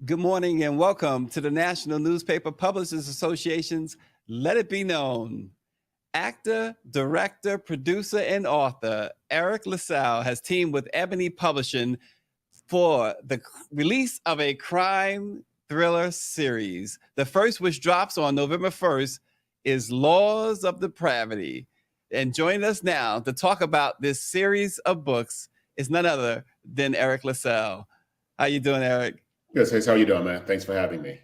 Good morning and welcome to the National Newspaper Publishers Association's Let It Be Known. Actor, director, producer, and author Eriq La Salle has teamed with Ebony Publishing for the release of a crime thriller series. The first, which drops on November 1st, is Laws of Depravity. And joining us now to talk about this series of books is none other than Eriq La Salle. How you doing, Eriq? Yes, hey, how you doing, man? Thanks for having me.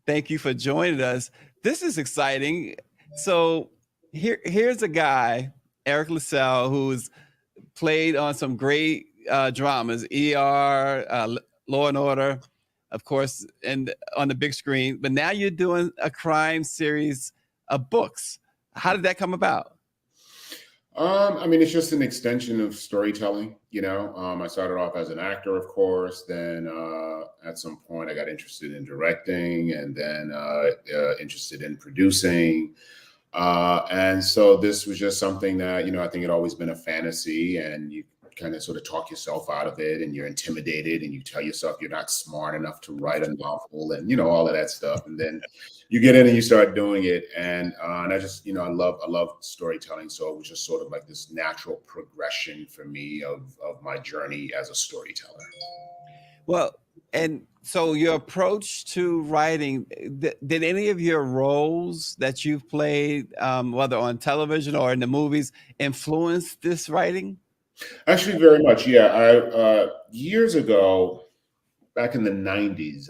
Thank you for joining us. This is exciting. So here's a guy, Eriq La Salle, who's played on some great dramas, ER, Law and Order, of course, and on the big screen. But now you're doing a crime series of books. How did that come about? It's just an extension of storytelling. I started off as an actor, of course. Then at some point, I got interested in directing, and then interested in producing. And so this was just something that I think it always been a fantasy, and you kind of sort of talk yourself out of it, and you're intimidated, and you tell yourself you're not smart enough to write a novel, and all of that stuff. And then you get in and you start doing it, and I just I love storytelling, so it was just sort of like this natural progression for me of my journey as a storyteller. Well, and so your approach to writing, did any of your roles that you've played, whether on television or in the movies, influence this writing? Actually, very much, yeah. I years ago, back in the '90s,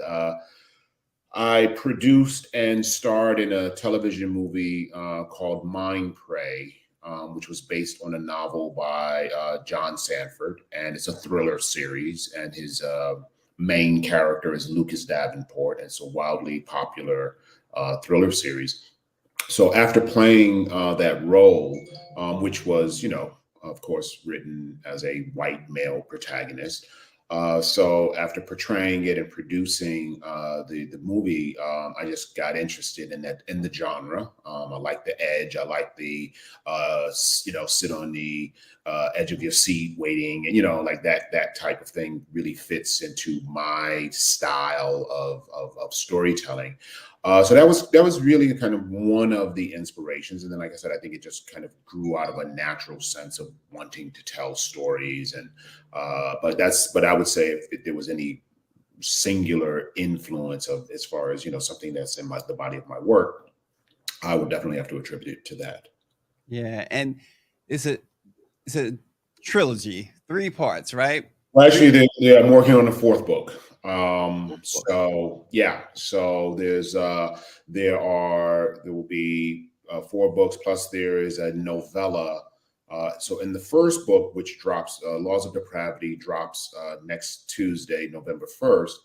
I produced and starred in a television movie called Mind Prey, which was based on a novel by John Sanford, and it's a thriller series. And his main character is Lucas Davenport. And it's a wildly popular thriller series. So after playing that role, which was, of course, written as a white male protagonist. So after portraying it and producing the movie, I just got interested in the genre. I like the edge. I like the sit on the edge of your seat waiting, and like that type of thing really fits into my style of storytelling. So that was really kind of one of the inspirations. And then, like I said, I think it just kind of grew out of a natural sense of wanting to tell stories. And but I would say if there was any singular influence of as far as something that's in the body of my work, I would definitely have to attribute it to that. Yeah, and it's a trilogy, 3 parts, right? Well, actually, I'm working on the fourth book. So yeah, so there will be 4 books, plus there is a novella. So in the first book, which drops, Laws of Depravity, drops next Tuesday, November 1st.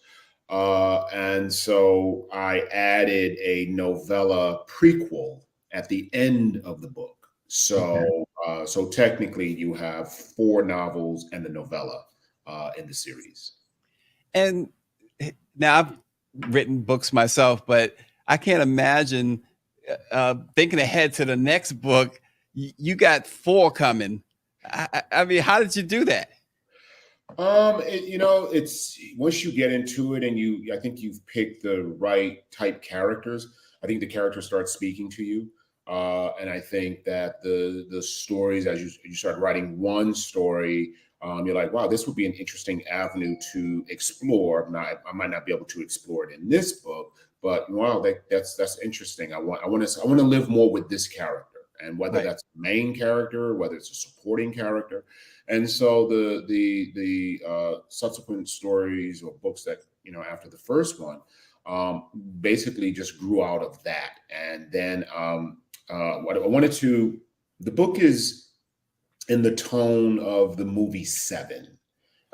And so I added a novella prequel at the end of the book. So so technically, you have 4 novels and the novella in the series. And now I've written books myself, but I can't imagine thinking ahead to the next book. You got 4 coming. I mean, how did you do that? It's once you get into it and I think you've picked the right type characters. I think the character starts speaking to you. And I think that the stories, as you start writing one story, you're like, wow, this would be an interesting avenue to explore. Now, I might not be able to explore it in this book, but wow, that's interesting. I want to live more with this character, and whether Right. that's the main character, whether it's a supporting character. And so the subsequent stories or books that after the first one basically just grew out of that. And then what I wanted to, the book is in the tone of the movie Seven.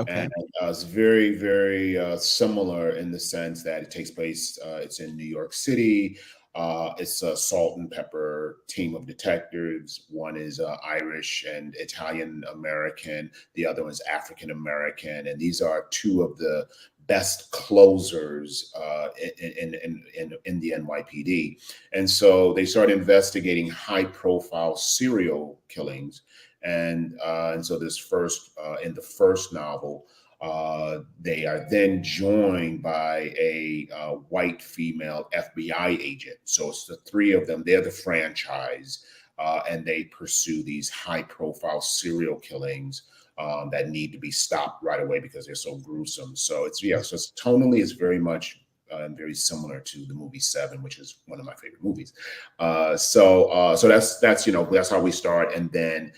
Okay. And it's very, very similar in the sense that it takes place, it's in New York City. It's a salt and pepper team of detectives. One is Irish and Italian American. The other one is African American. And these are 2 of the best closers in the NYPD. And so they start investigating high profile serial killings. And so this first in the first novel, They are then joined by a white female FBI agent. So it's the three of them. They're the franchise, and they pursue these high-profile serial killings that need to be stopped right away because they're so gruesome. So it's tonally, it's very much very similar to the movie Seven, which is one of my favorite movies. So that's how we start, and then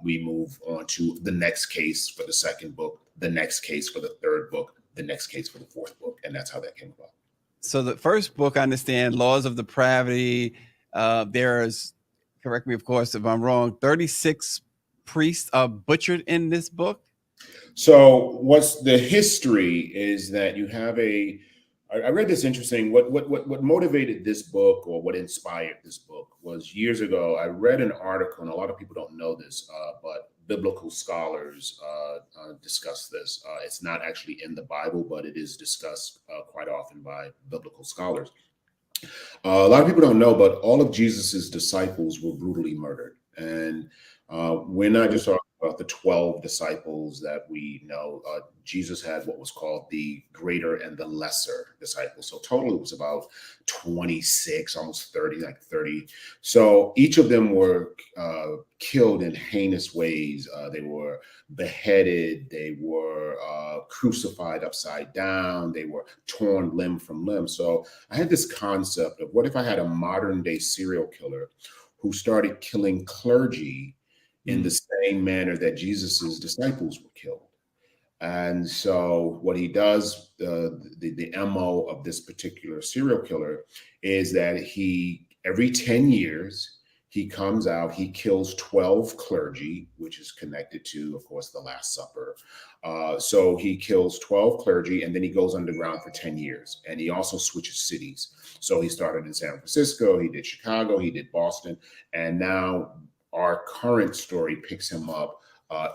we move on to the next case for the second book, the next case for the third book, the next case for the fourth book, and that's how that came about. So the first book, I understand, Laws of Depravity. There's, correct me, of course, if I'm wrong, 36 priests are butchered in this book. So what's the history is that you have I read this interesting, what motivated this book, or what inspired this book, was years ago, I read an article, and a lot of people don't know this, but biblical scholars discuss this. It's not actually in the Bible, but it is discussed quite often by biblical scholars. A lot of people don't know, but all of Jesus's disciples were brutally murdered. And we're not just talking about the 12 disciples that we know. Jesus had what was called the greater and the lesser disciples. So total, it was about 26, almost 30, like 30. So each of them were killed in heinous ways. They were beheaded. They were crucified upside down. They were torn limb from limb. So I had this concept of, what if I had a modern day serial killer who started killing clergy in the same manner that Jesus's disciples were killed? And so what he does, the MO of this particular serial killer, is that every 10 years, he comes out, he kills 12 clergy, which is connected to, of course, the Last Supper. So he kills 12 clergy, and then he goes underground for 10 years. And he also switches cities. So he started in San Francisco, he did Chicago, he did Boston, and now our current story picks him up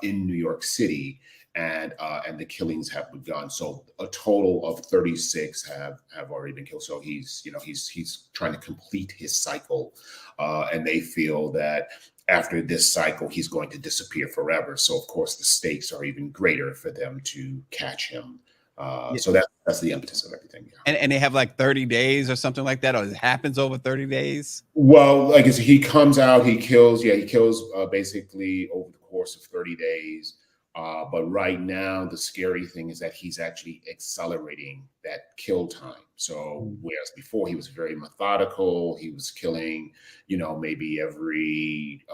in New York City, and the killings have begun. So a total of 36 have already been killed. So he's trying to complete his cycle, and they feel that after this cycle, he's going to disappear forever. So of course, the stakes are even greater for them to catch him. So that's the impetus of everything. Yeah. And they have like 30 days or something like that, or it happens over 30 days? Well, like I said, he comes out, he kills basically over the course of 30 days. But right now, the scary thing is that he's actually accelerating that kill time. So whereas before he was very methodical, he was killing, maybe every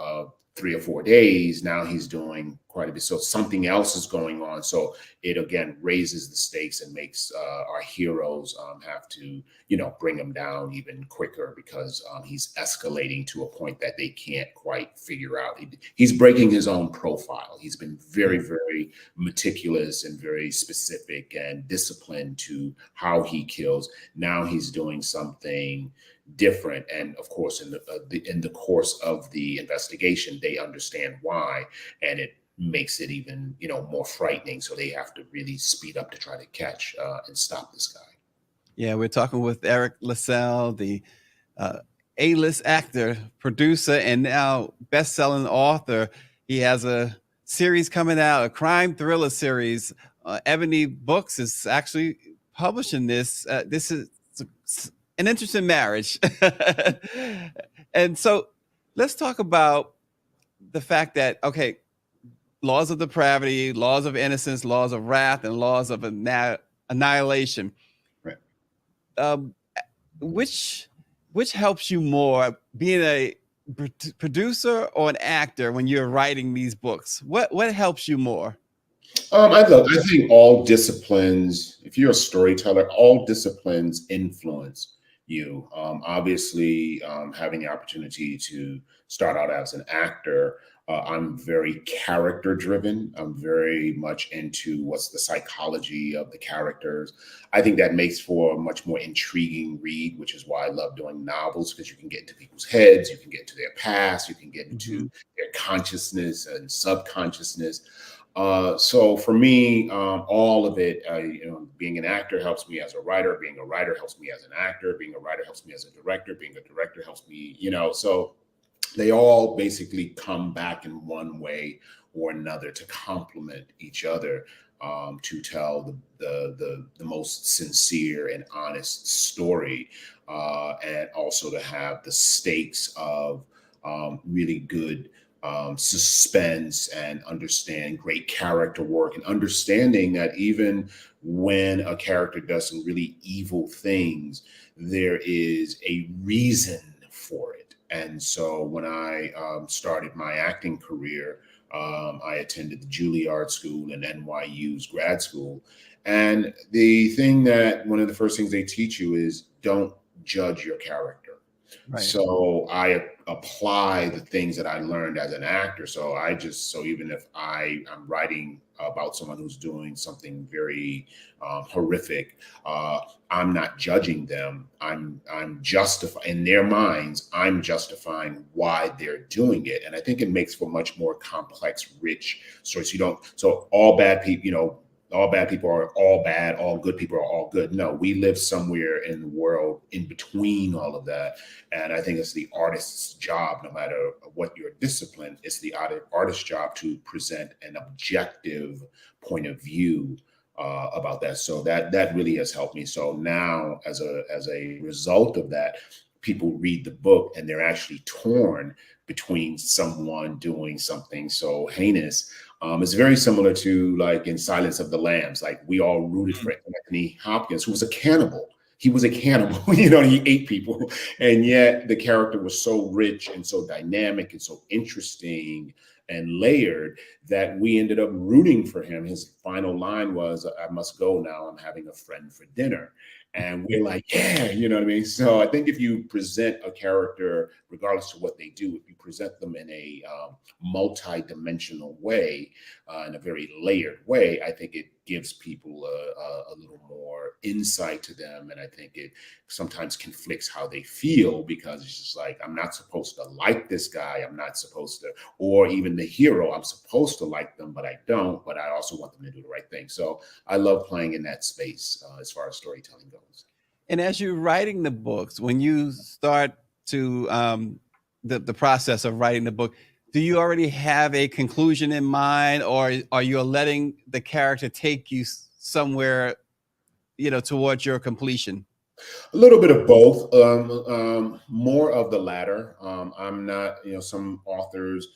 3 or 4 days. Now he's doing quite a bit. So something else is going on. So it again raises the stakes and makes our heroes have to, bring him down even quicker, because he's escalating to a point that they can't quite figure out. He's breaking his own profile. He's been very, very meticulous and very specific and disciplined to how he kills. Now he's doing something different, and of course in the course of the investigation they understand why, and it makes it even more frightening, so they have to really speed up to try to catch and stop this guy. Yeah, we're talking with Eriq La Salle, the A-list actor, producer, and now best-selling author. He has a series coming out, a crime thriller series. Ebony Books is actually publishing this. This is an interesting marriage. And so let's talk about the fact that, okay, laws of depravity, laws of innocence, laws of wrath, and laws of annihilation. Right. Which helps you more, being a producer or an actor, when you're writing these books? What helps you more? I think all disciplines, if you're a storyteller, all disciplines influence you. Obviously, having the opportunity to start out as an actor, I'm very character driven. I'm very much into what's the psychology of the characters. I think that makes for a much more intriguing read, which is why I love doing novels, because you can get into people's heads, you can get into their past, you can get into their consciousness and subconsciousness. So for me, all of it, being an actor helps me as a writer, being a writer helps me as an actor, being a writer helps me as a director, being a director helps me, so they all basically come back in one way or another to complement each other. to tell the most sincere and honest story, and also to have the stakes of really good suspense and understand great character work, and understanding that even when a character does some really evil things, there is a reason for it. And so when I started my acting career, I attended the Juilliard School and NYU's grad school. And the thing that one of the first things they teach you is don't judge your character. Right. So I apply the things that I learned as an actor. So even if I'm writing about someone who's doing something very horrific, I'm not judging them. I'm justifying in their minds. I'm justifying why they're doing it, and I think it makes for much more complex, rich stories. You don't. So all bad people, all bad people are all bad, all good people are all good. No, we live somewhere in the world in between all of that. And I think it's the artist's job, no matter what your discipline, it's the artist's job to present an objective point of view about that. So that really has helped me. So now, as a result of that, people read the book and they're actually torn between someone doing something so heinous. It's very similar to like in Silence of the Lambs. Like we all rooted for Anthony Hopkins, who was a cannibal. He was a cannibal, he ate people. And yet the character was so rich and so dynamic and so interesting and layered that we ended up rooting for him. His final line was, "I must go now. I'm having a friend for dinner." And we're like, yeah, you know what I mean? So I think if you present a character, regardless of what they do, if you present them in a multi-dimensional way, in a very layered way, I think it gives people a little more insight to them. And I think it sometimes conflicts how they feel, because it's just like, I'm not supposed to like this guy. I'm not supposed to, or even the hero, I'm supposed to like them, but I don't, but I also want them to do the right thing. So I love playing in that space as far as storytelling goes. And as you're writing the books, when you start to the process of writing the book, do you already have a conclusion in mind, or are you letting the character take you somewhere, towards your completion? A little bit of both, more of the latter. I'm not, some authors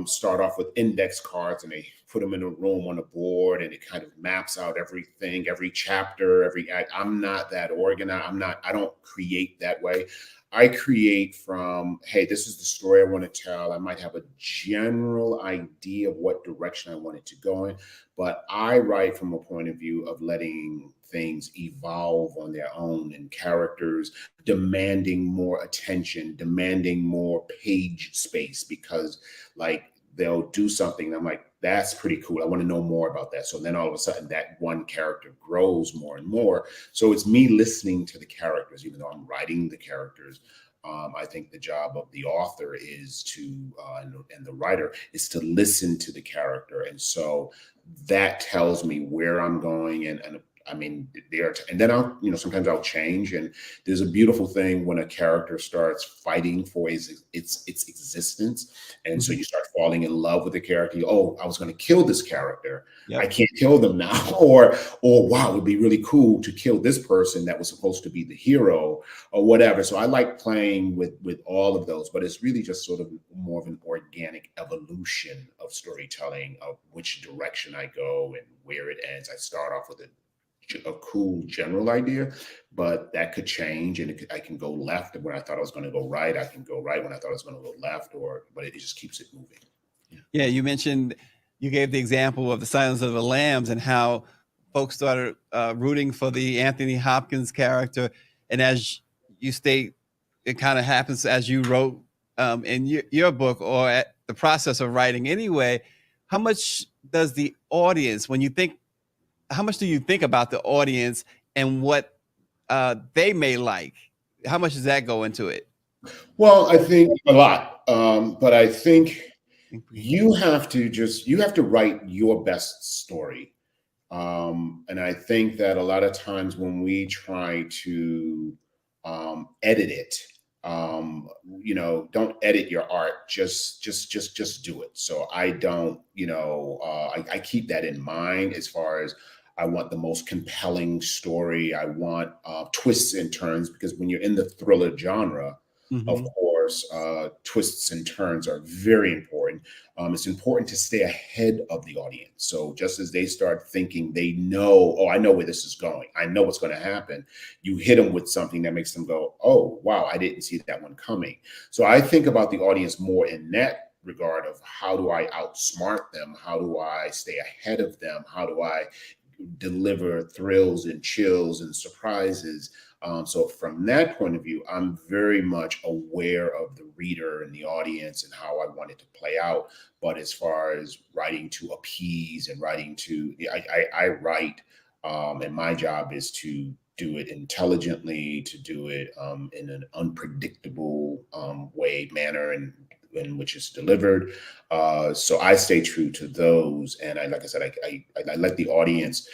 start off with index cards and they put them in a room on a board and it kind of maps out everything, every chapter, every act. I'm not that organized. I don't create that way. I create from, hey, this is the story I want to tell. I might have a general idea of what direction I want it to go in, but I write from a point of view of letting things evolve on their own, and characters demanding more attention, demanding more page space, because like they'll do something and I'm like, that's pretty cool. I want to know more about that. So then all of a sudden that one character grows more and more. So it's me listening to the characters, even though I'm writing the characters. I think the job of the author is to, and the writer is to listen to the character. And so that tells me where I'm going. And I mean, and then I'll, sometimes I'll change. And there's a beautiful thing when a character starts fighting for its existence. And so you start falling in love with the character. Oh, I was going to kill this character. Yep. I can't kill them now. Or wow, it would be really cool to kill this person that was supposed to be the hero or whatever. So I like playing with all of those, but it's really just sort of more of an organic evolution of storytelling, of which direction I go and where it ends. I start off with a cool general idea, but that could change, and I can go left when I thought I was going to go right. I can go right when I thought I was going to go left, but it just keeps it moving. Yeah, you gave the example of the Silence of the Lambs and how folks started rooting for the Anthony Hopkins character, and as you state, it kind of happens as you wrote in your book, or at the process of writing anyway. How much does the audience, how much do you think about the audience and what they may like? How much does that go into it? Well, I think a lot, but I think you have to write your best story. And I think that a lot of times when we try to edit it, don't edit your art, just do it. So I don't, I keep that in mind as far as I want the most compelling story. I want twists and turns, because when you're in the thriller genre, of Hmm. course, twists and turns are very important. It's important to stay ahead of the audience. So just as they start thinking they know, oh, I know where this is going, I know what's going to happen, you hit them with something that makes them go, oh, wow, I didn't see that one coming. So I think about the audience more in that regard of how do I outsmart them? How do I stay ahead of them? How do I deliver thrills and chills and surprises? So from that point of view, I'm very much aware of the reader and the audience and how I want it to play out. But as far as writing to appease and writing to, I write, and my job is to do it intelligently, to do it in an unpredictable manner, and in which it's delivered. So I stay true to those, and like I said, I let the audience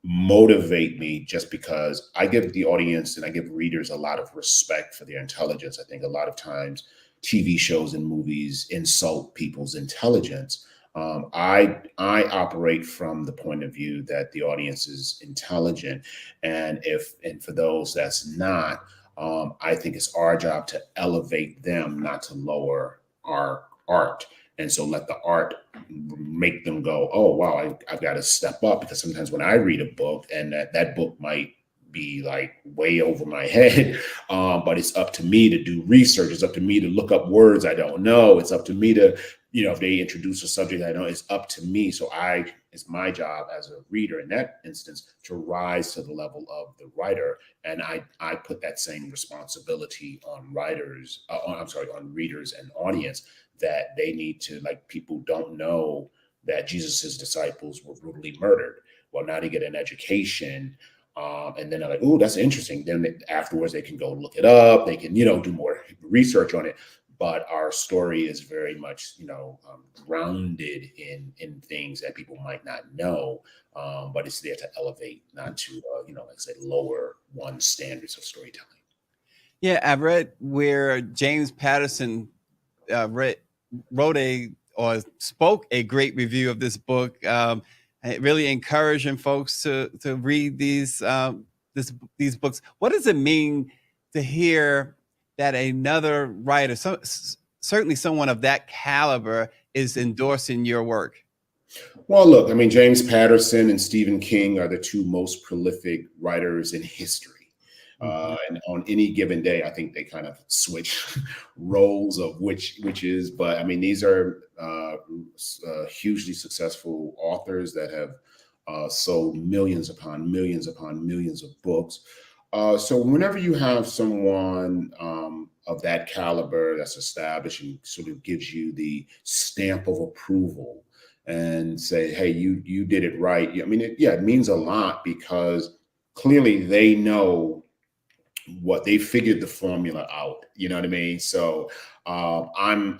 motivate me, just because I give the audience and I give readers a lot of respect for their intelligence. I think a lot of times TV shows and movies insult people's intelligence. I operate from the point of view that the audience is intelligent, and for those that's not, I think it's our job to elevate them, not to lower our art. And so let the art make them go, oh, wow, I've got to step up. Because sometimes when I read a book, and that book might be like way over my head, but it's up to me to do research. It's up to me to look up words I don't know. It's up to me to, if they introduce a subject I know, it's up to me. So it's my job as a reader in that instance to rise to the level of the writer. And I put that same responsibility on writers, on readers and audience, that they need to, like, people don't know that Jesus's disciples were brutally murdered. Well, now they get an education, and then they're like, "Oh, that's interesting." Then afterwards, they can go look it up. They can, do more research on it. But our story is very much, grounded in things that people might not know. But it's there to elevate, not to, like I said, lower one's standards of storytelling. Yeah, I read where James Patterson wrote or spoke a great review of this book, really encouraging folks to read these books. What does it mean to hear that another writer, certainly someone of that caliber, is endorsing your work? Well, look, I mean, James Patterson and Stephen King are the two most prolific writers in history. Mhm. And on any given day, I think they kind of switch roles of which is. But I mean, these are hugely successful authors that have sold millions upon millions of books. So whenever you have someone of that caliber that's established and sort of gives you the stamp of approval and say, "Hey, you did it right." I mean, it means a lot, because clearly they know what they figured the formula out. You know what I mean? So I'm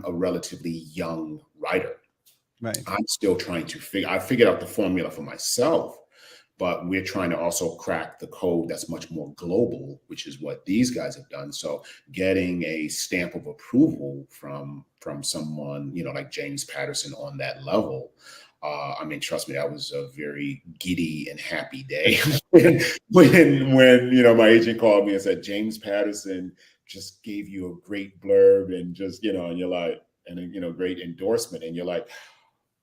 a relatively young writer. Right. I'm still trying to I figured out the formula for myself, but we're trying to also crack the code that's much more global, which is what these guys have done. So getting a stamp of approval from someone, like James Patterson on that level, I mean, trust me, that was a very giddy and happy day when my agent called me and said James Patterson just gave you a great blurb, and just, and you're like, and great endorsement, and you're like,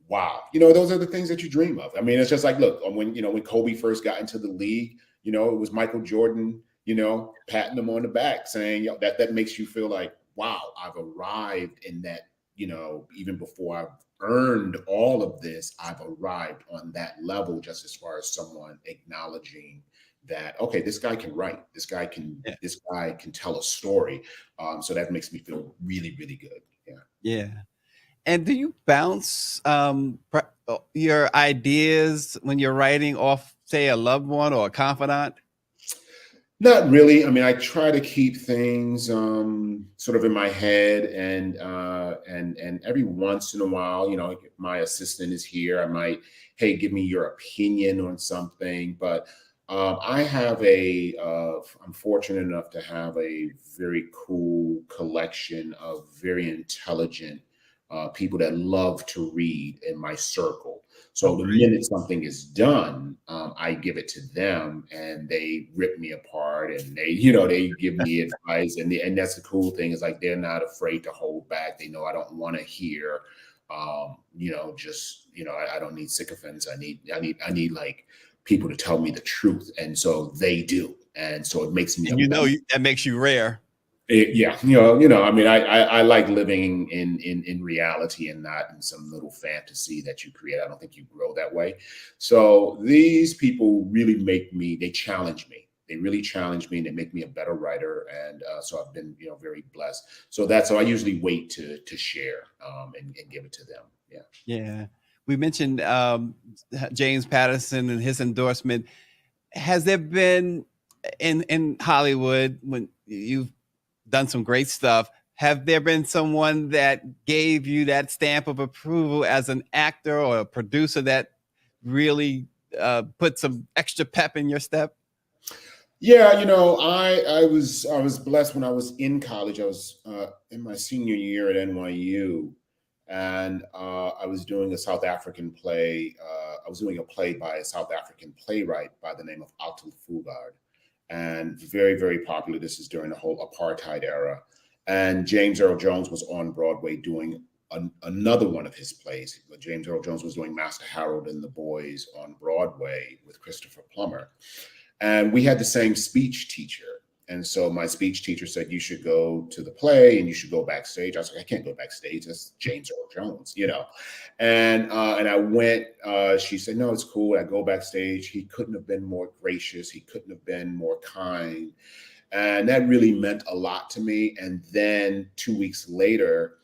wow, those are the things that you dream of. I mean, it's just like, look, when Kobe first got into the league, it was Michael Jordan, patting him on the back, saying, that makes you feel like, wow, I've arrived in that, even before I've earned all of this, I've arrived on that level, just as far as someone acknowledging that, okay, this guy can write, Yeah. this guy can tell a story. So that makes me feel really, really good. Yeah. Yeah. And do you bounce your ideas when you're writing off, say, a loved one or a confidant? Not really. I mean, I try to keep things sort of in my head, and every once in a while, if my assistant is here, I might, hey, give me your opinion on something. But I'm fortunate enough to have a very cool collection of very intelligent people that love to read in my circle. Oh, So the great. minute something is done, I give it to them, and they rip me apart, and they give me advice, and that's the cool thing is like they're not afraid to hold back. They know I don't want to hear, I don't need sycophants. I need like people to tell me the truth, and so they do, and so it makes me a And better. that makes you rare. Yeah, I mean, I like living in reality and not in some little fantasy that you create. I don't think you grow that way. So these people really they challenge me. They really challenge me, and they make me a better writer. And so I've been, very blessed. So that's how I usually wait to share and give it to them. Yeah. Yeah. We mentioned James Patterson and his endorsement. Has there been in Hollywood, when you've done some great stuff, have there been someone that gave you that stamp of approval as an actor or a producer that really put some extra pep in your step? Yeah, I was blessed when I was in college. I was in my senior year at NYU, and I was doing a South African play. I was doing a play by a South African playwright by the name of Atul Fugard, and very, very popular. This is during the whole apartheid era, and James Earl Jones was on Broadway doing another one of his plays. James Earl Jones was doing Master Harold and the Boys on Broadway with Christopher Plummer. And we had the same speech teacher. And so my speech teacher said, you should go to the play and you should go backstage. I was like, I can't go backstage. That's James Earl Jones. And I went, she said, no, it's cool. I go backstage. He couldn't have been more gracious. He couldn't have been more kind. And that really meant a lot to me. And then 2 weeks later,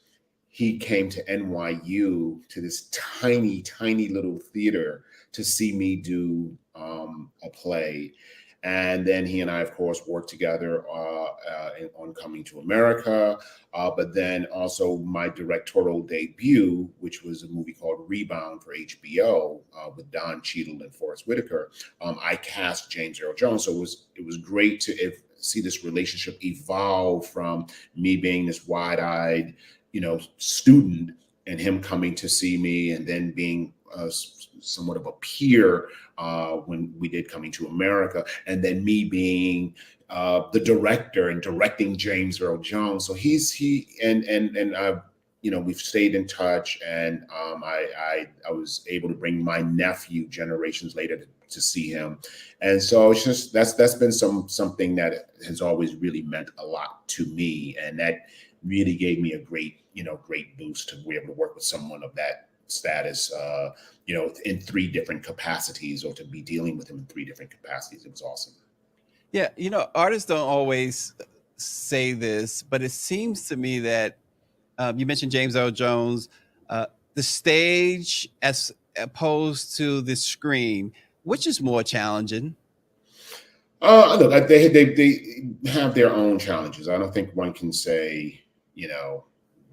he came to NYU to this tiny, tiny little theater to see me do a play. And then he and I, of course, worked together on Coming to America. But then also my directorial debut, which was a movie called Rebound for HBO with Don Cheadle and Forrest Whitaker. I cast James Earl Jones. So it was great to see this relationship evolve from me being this wide-eyed, student, and him coming to see me, and then being somewhat of a peer when we did Coming to America, and then me being the director and directing James Earl Jones. So we've stayed in touch, and I was able to bring my nephew generations later to see him, and so it's just that's been something that has always really meant a lot to me, and that really gave me a great boost to be able to work with someone of that status, in three different capacities, or to be dealing with him in three different capacities. It was awesome. Yeah, artists don't always say this, but it seems to me that you mentioned James Earl Jones, the stage as opposed to the screen, which is more challenging? Look, they have their own challenges. I don't think one can say,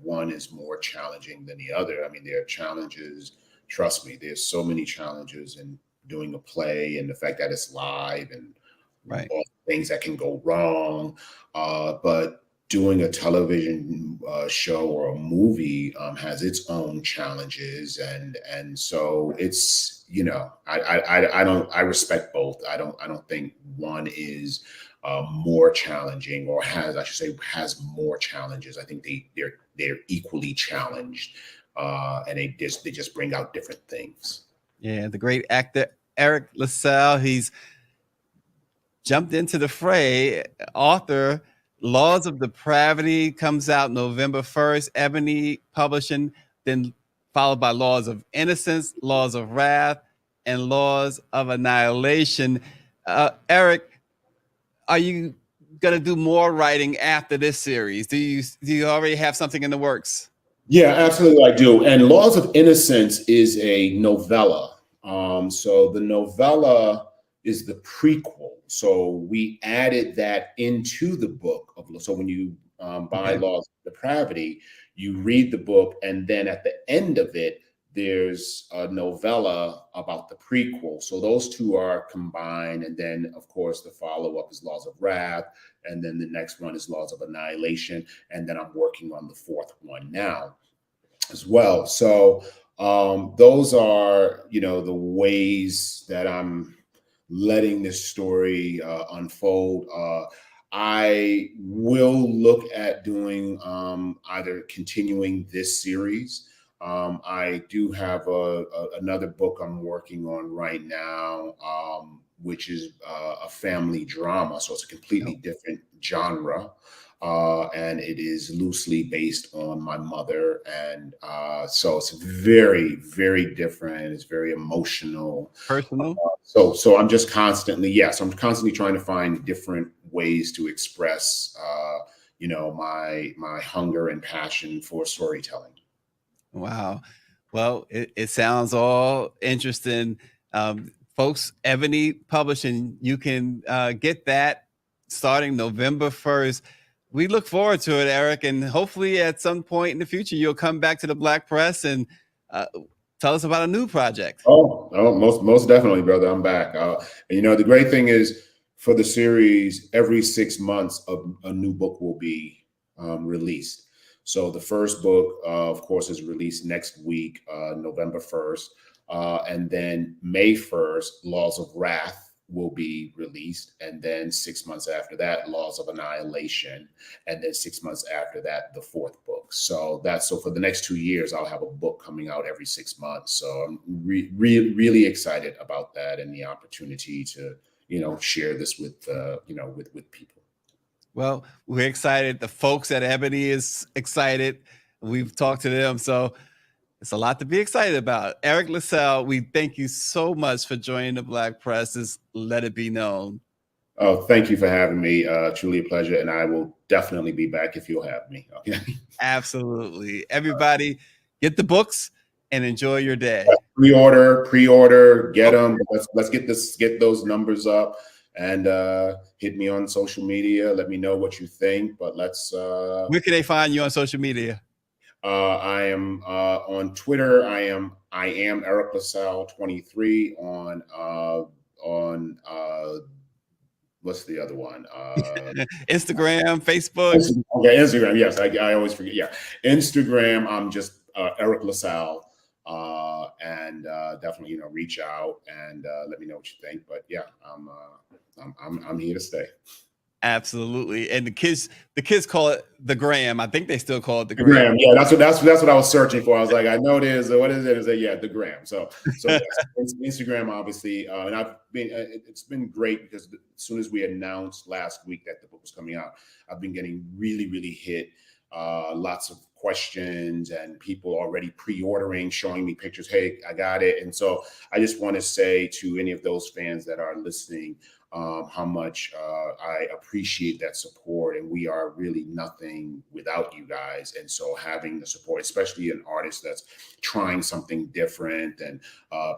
one is more challenging than the other. I mean, there are challenges. Trust me, there's so many challenges in doing a play, and the fact that it's live, and Right. all the things that can go wrong. But doing a television show or a movie has its own challenges, and so it's I respect both. I don't think one is more challenging, or has more challenges. I think they're equally challenged, and they just bring out different things. Yeah, the great actor Eriq La Salle, he's jumped into the fray. Author, Laws of Depravity comes out November 1st, Ebony Publishing, then followed by Laws of Innocence, Laws of Wrath, and Laws of Annihilation. Eriq, are you going to do more writing after this series? Do you already have something in the works? Yeah, absolutely, I do. And Laws of Innocence is a novella. So the novella is the prequel. So we added that into the book of. So when you buy Okay. Laws of Depravity, you read the book, and then at the end of it, there's a novella about the prequel. So those two are combined. And then, of course, the follow-up is Laws of Wrath. And then the next one is Laws of Annihilation. And then I'm working on the fourth one now as well. So those are, the ways that I'm letting this story unfold. I will look at doing either continuing this series. I do have another book I'm working on right now, which is a family drama. So it's a completely different genre. And it is loosely based on my mother. And so it's very, very different. It's very emotional. Personal. So I'm just constantly, I'm constantly trying to find different ways to express, my hunger and passion for storytelling. Wow. Well, it sounds all interesting. Folks, Ebony Publishing, you can get that starting November 1st. We look forward to it, Eriq, and hopefully at some point in the future, you'll come back to the Black Press and tell us about a new project. Oh, most definitely, brother. I'm back. And the great thing is for the series, every 6 months, a new book will be released. So the first book, of course, is released next week, November 1st. And then May 1st, Laws of Wrath will be released. And then 6 months after that, Laws of Annihilation. And then 6 months after that, the fourth book. So for the next 2 years, I'll have a book coming out every 6 months. So I'm really excited about that and the opportunity to, share this with people. Well, we're excited. The folks at Ebony is excited. We've talked to them. So it's a lot to be excited about. Eriq La Salle, we thank you so much for joining the Black Press. Let It Be Known. Oh, thank you for having me. Truly a pleasure. And I will definitely be back if you'll have me. Okay. Absolutely. Everybody, get the books and enjoy your day. Pre-order, get them. Let's get those numbers up. And hit me on social media. Let me know what you think. But let's. Where can they find you on social media? I am on Twitter. I am Eriq La Salle 23 on what's the other one? Instagram, Facebook. Okay, Instagram. Yes, I always forget. Yeah, Instagram. I'm just Eriq La Salle. And definitely, reach out and let me know what you think. But yeah, I'm here to stay. Absolutely. And the kids call it the gram. I think they still call it the gram. Yeah, that's what I was searching for. I was like, I know it is. What is it? Is it the gram? So yes, Instagram, obviously. And it's been great because as soon as we announced last week that the book was coming out, I've been getting really hit. Lots of questions and people already pre-ordering, showing me pictures. Hey, I got it. And so I just want to say to any of those fans that are listening, how much I appreciate that support, and we are really nothing without you guys. And so having the support, especially an artist that's trying something different, and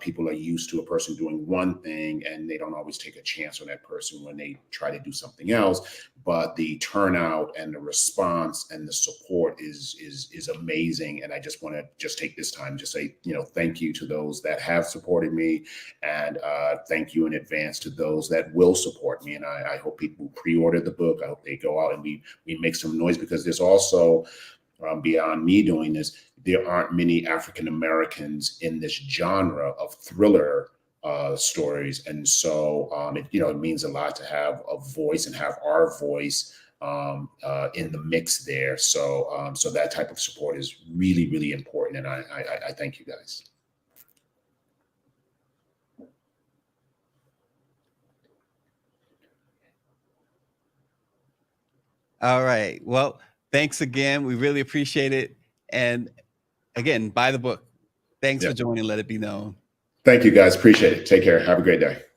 people are used to a person doing one thing and they don't always take a chance on that person when they try to do something else. But the turnout and the response and the support is amazing. And I just want to take this time to say, thank you to those that have supported me, and thank you in advance to those that will support me. And I hope people pre-order the book. I hope they go out and we make some noise, because there's also, beyond me doing this, there aren't many African Americans in this genre of thriller stories. And so it means a lot to have a voice and have our voice in the mix there. So that type of support is really important. And I thank you guys. All right. Well, thanks again. We really appreciate it. And again, buy the book. Thanks for joining Let It Be Known. Thank you, guys. Appreciate it. Take care. Have a great day.